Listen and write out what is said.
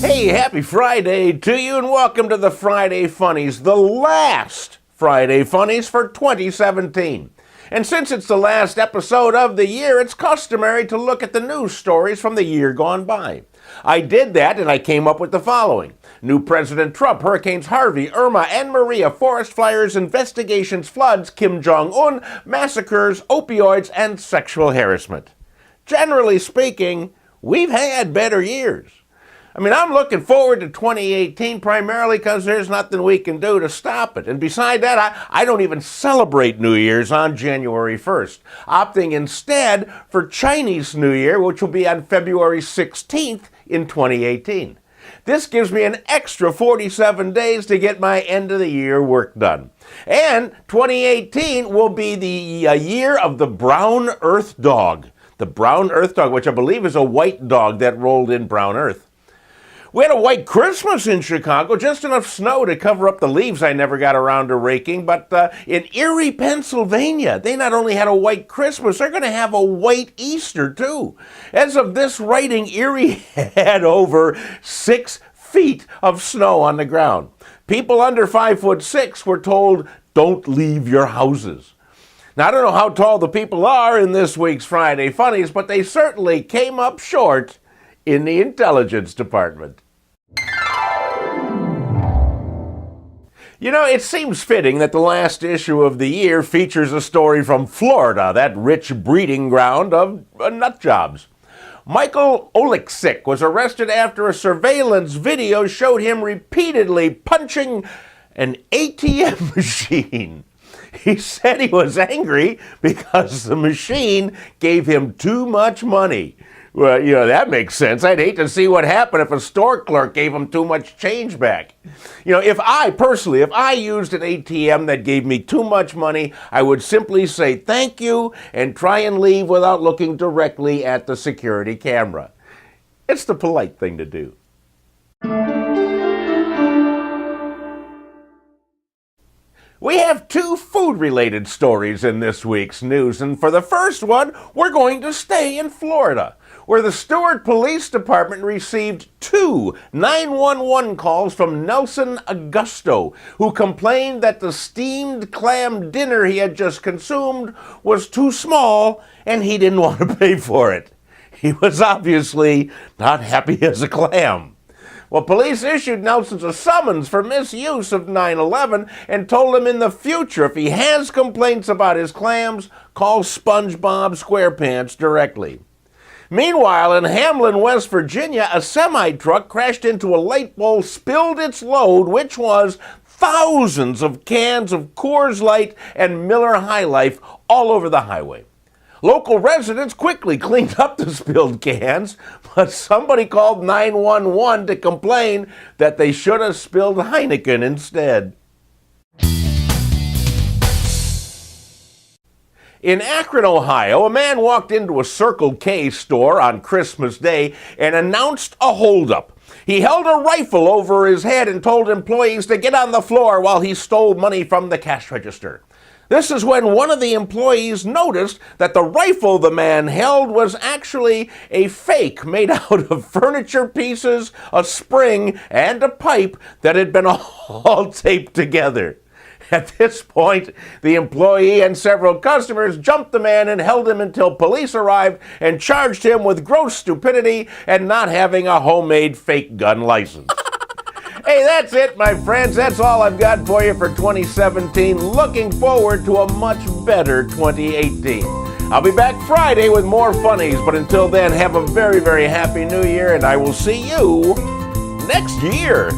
Hey, happy Friday to you and welcome to the Friday Funnies, the last Friday Funnies for 2017. And since it's the last episode of the year, it's customary to look at the news stories from the year gone by. I did that and I came up with the following. New President Trump, Hurricanes Harvey, Irma, and Maria, forest fires, investigations, floods, Kim Jong-un, massacres, opioids, and sexual harassment. Generally speaking, we've had better years. I mean, I'm looking forward to 2018 primarily because there's nothing we can do to stop it. And beside that, I don't even celebrate New Year's on January 1st, opting instead for Chinese New Year, which will be on February 16th in 2018. This gives me an extra 47 days to get my end of the year work done. And 2018 will be the year of the brown earth dog. The brown earth dog, which I believe is a white dog that rolled in brown earth. We had a white Christmas in Chicago, just enough snow to cover up the leaves I never got around to raking. But in Erie, Pennsylvania, they not only had a white Christmas, they're going to have a white Easter, too. As of this writing, Erie had over 6 feet of snow on the ground. People under 5'6" were told, don't leave your houses. Now, I don't know how tall the people are in this week's Friday Funnies, but they certainly came up short in the intelligence department. You know, it seems fitting that the last issue of the year features a story from Florida, that rich breeding ground of nut jobs. Michael Oleksik was arrested after a surveillance video showed him repeatedly punching an ATM machine. He said he was angry because the machine gave him too much money. Well, you know, that makes sense. I'd hate to see what happened if a store clerk gave him too much change back. You know, if I used an ATM that gave me too much money, I would simply say thank you and try and leave without looking directly at the security camera. It's the polite thing to do. We have 2 food-related stories in this week's news, and for the first one, we're going to stay in Florida, where the Stewart Police Department received 2 911 calls from Nelson Augusto, who complained that the steamed clam dinner he had just consumed was too small and he didn't want to pay for it. He was obviously not happy as a clam. Well, police issued Nelson a summons for misuse of 911 and told him in the future if he has complaints about his clams, call SpongeBob SquarePants directly. Meanwhile, in Hamlin, West Virginia, a semi-truck crashed into a light pole, spilled its load, which was thousands of cans of Coors Light and Miller High Life all over the highway. Local residents quickly cleaned up the spilled cans, but somebody called 911 to complain that they should have spilled Heineken instead. In Akron, Ohio, a man walked into a Circle K store on Christmas Day and announced a holdup. He held a rifle over his head and told employees to get on the floor while he stole money from the cash register. This is when one of the employees noticed that the rifle the man held was actually a fake made out of furniture pieces, a spring, and a pipe that had been all taped together. At this point, the employee and several customers jumped the man and held him until police arrived and charged him with gross stupidity and not having a homemade fake gun license. Hey, that's it, my friends. That's all I've got for you for 2017. Looking forward to a much better 2018. I'll be back Friday with more funnies, but until then, have a very, very happy New Year, and I will see you next year.